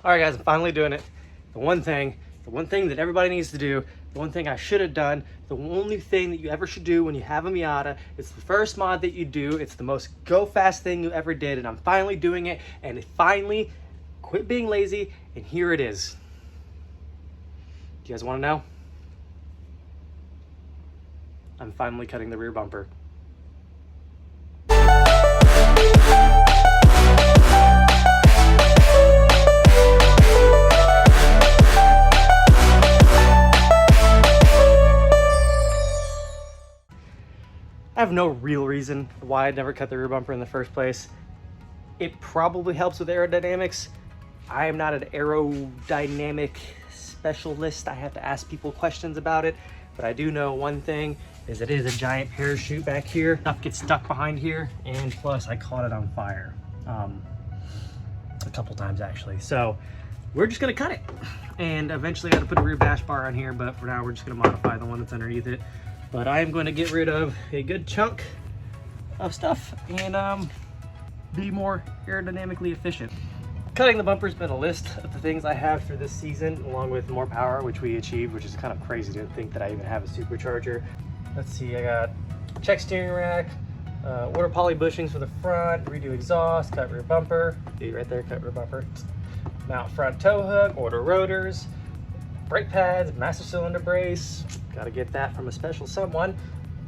All right, guys, I'm finally doing it. The one thing that everybody needs to do, the one thing I should have done, the only thing that you ever should do when you have a Miata. It's the first mod that you do. It's the most go fast thing you ever did, and I'm finally doing it. And finally, quit being lazy, and here it is. Do you guys want to know? I'm finally cutting the rear bumper. I have no real reason why I'd never cut the rear bumper in the first place. It probably helps with aerodynamics. I am not an aerodynamic specialist. I have to ask people questions about it, but I do know one thing is it is a giant parachute back here. Stuff gets stuck behind here, and plus I caught it on fire a couple times actually. So we're just gonna cut it, and eventually I gotta put a rear bash bar on here, but for now we're just gonna modify the one that's underneath it. But I am going to get rid of a good chunk of stuff and be more aerodynamically efficient. Cutting the bumper has been a list of the things I have for this season, along with more power, which we achieved, which is kind of crazy to think that I even have a supercharger. Let's see, I got check steering rack, order poly bushings for the front, redo exhaust, cut rear bumper, see right there, cut rear bumper, mount front tow hook, order rotors, brake pads, master cylinder brace. Got to get that from a special someone.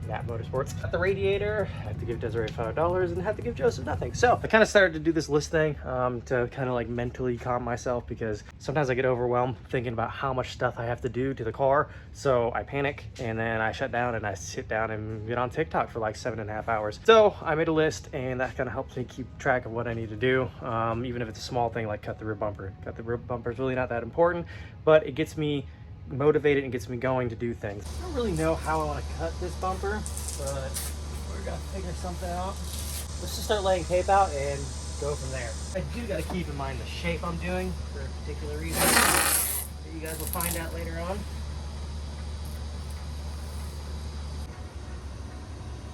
Nat Motorsports. Got the radiator. I have to give Desiree $5 and have to give Joseph nothing. So I kind of started to do this list thing to kind of like mentally calm myself, because sometimes I get overwhelmed thinking about how much stuff I have to do to the car. So I panic, and then I shut down and I sit down and get on TikTok for like 7.5 hours. So I made a list, and that kind of helps me keep track of what I need to do, even if it's a small thing like cut the rear bumper. Cut the rear bumper is really not that important, but it gets me motivated and gets me going to do things. I don't really know how I want to cut this bumper, but we're gonna figure something out. Let's just start laying tape out and go from there. I do got to keep in mind the shape I'm doing for a particular reason that you guys will find out later on.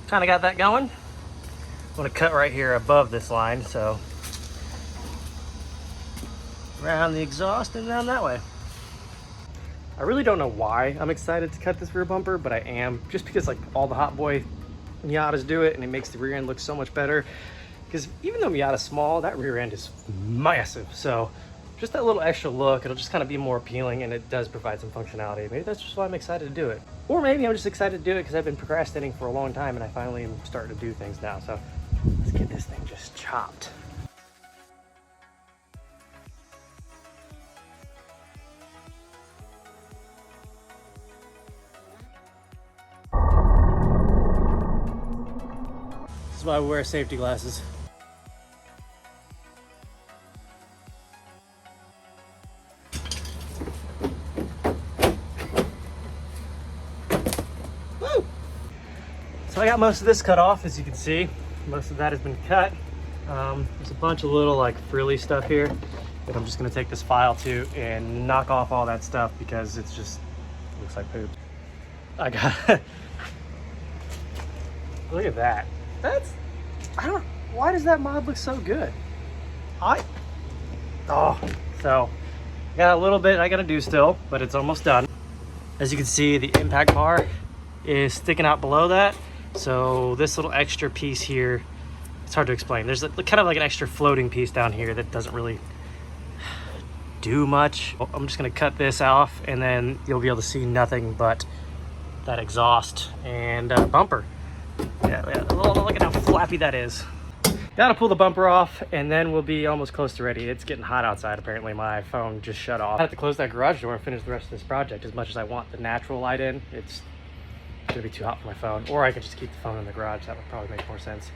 Kind of got that going. I'm going to cut right here above this line, so around the exhaust and down that way. I really don't know why I'm excited to cut this rear bumper, but I am, just because like all the hot boy Miatas do it, and it makes the rear end look so much better. Because even though Miata's small, that rear end is massive. So just that little extra look, it'll just kind of be more appealing, and it does provide some functionality. Maybe that's just why I'm excited to do it. Or maybe I'm just excited to do it because I've been procrastinating for a long time, and I finally am starting to do things now. So let's get this thing just chopped. That's why we wear safety glasses. Woo! So I got most of this cut off, as you can see. Most of that has been cut. There's a bunch of little like frilly stuff here that I'm just gonna take this file to and knock off all that stuff, because it's just looks like poop. I got look at that. Why does that mod look so good? So I got a little bit I gotta do still, but it's almost done. As you can see, the impact bar is sticking out below that. So this little extra piece here, it's hard to explain. There's kind of like an extra floating piece down here that doesn't really do much. I'm just gonna cut this off, and then you'll be able to see nothing but that exhaust and bumper. Yeah, look at how flappy that is. Gotta pull the bumper off, and then we'll be almost close to ready. It's getting hot outside. Apparently my phone just shut off. I have to close that garage door and finish the rest of this project. As much as I want the natural light in, it's gonna be too hot for my phone. Or I could just keep the phone in the garage. That would probably make more sense.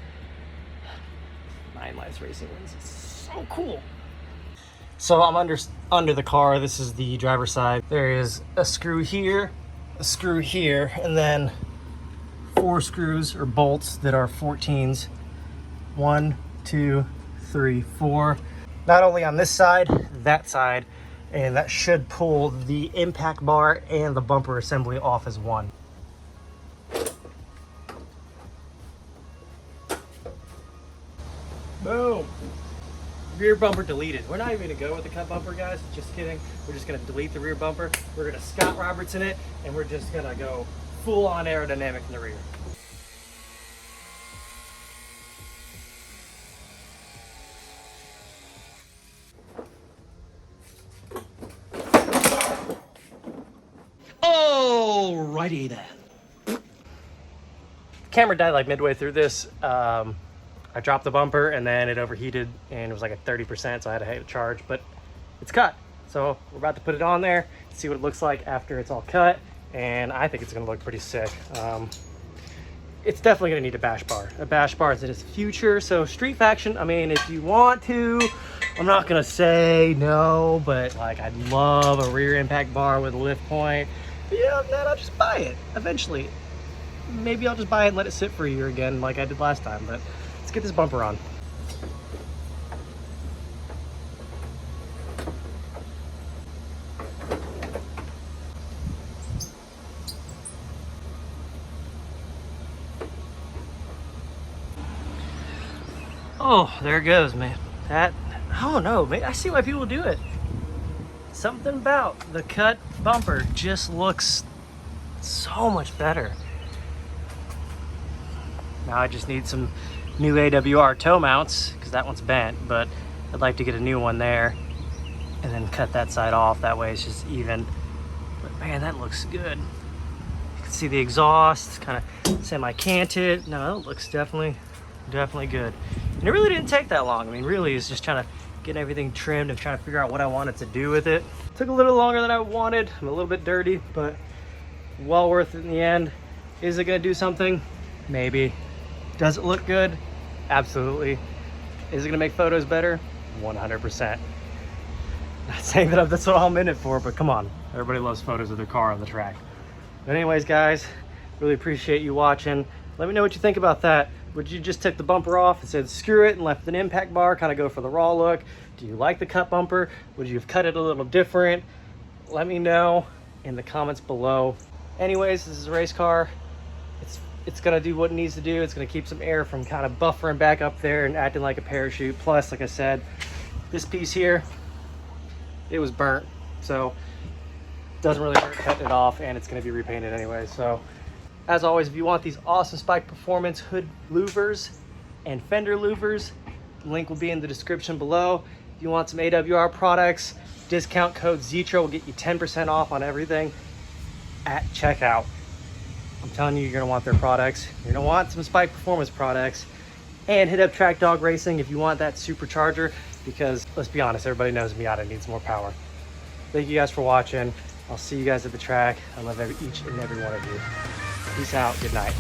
9 Lives Racing wins. It's so cool. So I'm under the car. This is the driver's side. There is a screw here, and then 4 screws or bolts that are 14s. 1, 2, 3, 4. Not only on this side, that side, and that should pull the impact bar and the bumper assembly off as one. Boom. rear bumper deleted. We're not even gonna go with the cut bumper, guys. Just kidding. We're just gonna delete the rear bumper. We're gonna Scott Robertson it, and we're just gonna go full on aerodynamic in the rear. Alrighty then. Camera died like midway through this. I dropped the bumper and then it overheated and it was like at 30%, so I had to hit a charge, but it's cut. So we're about to put it on there, see what it looks like after it's all cut, and I think it's gonna look pretty sick. It's definitely gonna need a bash bar. A bash bar is in its future, so Street Faction, I mean, if you want to, I'm not gonna say no, but like I'd love a rear impact bar with a lift point. But yeah, then I'll just buy it eventually. Maybe I'll just buy it and let it sit for a year again like I did last time, but let's get this bumper on. Oh, there it goes, man. That, I don't know, man. I see why people do it. Something about the cut bumper just looks so much better. Now I just need some new AWR toe mounts because that one's bent, but I'd like to get a new one there and then cut that side off. That way it's just even. But man, that looks good. You can see the exhaust, kind of semi-canted. No, that looks definitely good. And it really didn't take that long. I mean, really, it's just trying to get everything trimmed and trying to figure out what I wanted to do with it. Took a little longer than I wanted. I'm a little bit dirty, but well worth it in the end. Is it gonna do something? Maybe. Does it look good? Absolutely. Is it gonna make photos better? 100%. Not saying that that's what I'm in it for, but come on. Everybody loves photos of their car on the track. But anyways, guys, really appreciate you watching. Let me know what you think about that. Would you just take the bumper off and said screw it and left an impact bar, kind of go for the raw look? Do you like the cut bumper? Would you have cut it a little different? Let me know in the comments below. Anyways, this is a race car. It's gonna do what it needs to do. It's gonna keep some air from kind of buffering back up there and acting like a parachute. Plus, like I said, this piece here, it was burnt, so it doesn't really hurt cutting it off, and it's gonna be repainted anyway. So as always, if you want these awesome Spike Performance hood louvers and fender louvers, the link will be in the description below. If you want some AWR products, discount code Zitro will get you 10% off on everything at checkout. I'm telling you, you're gonna want their products. You're gonna want some Spike Performance products, and hit up Track Dog Racing if you want that supercharger, because let's be honest, everybody knows Miata needs more power. Thank you guys for watching. I'll see you guys at the track. I love each and every one of you. Peace out. Good night.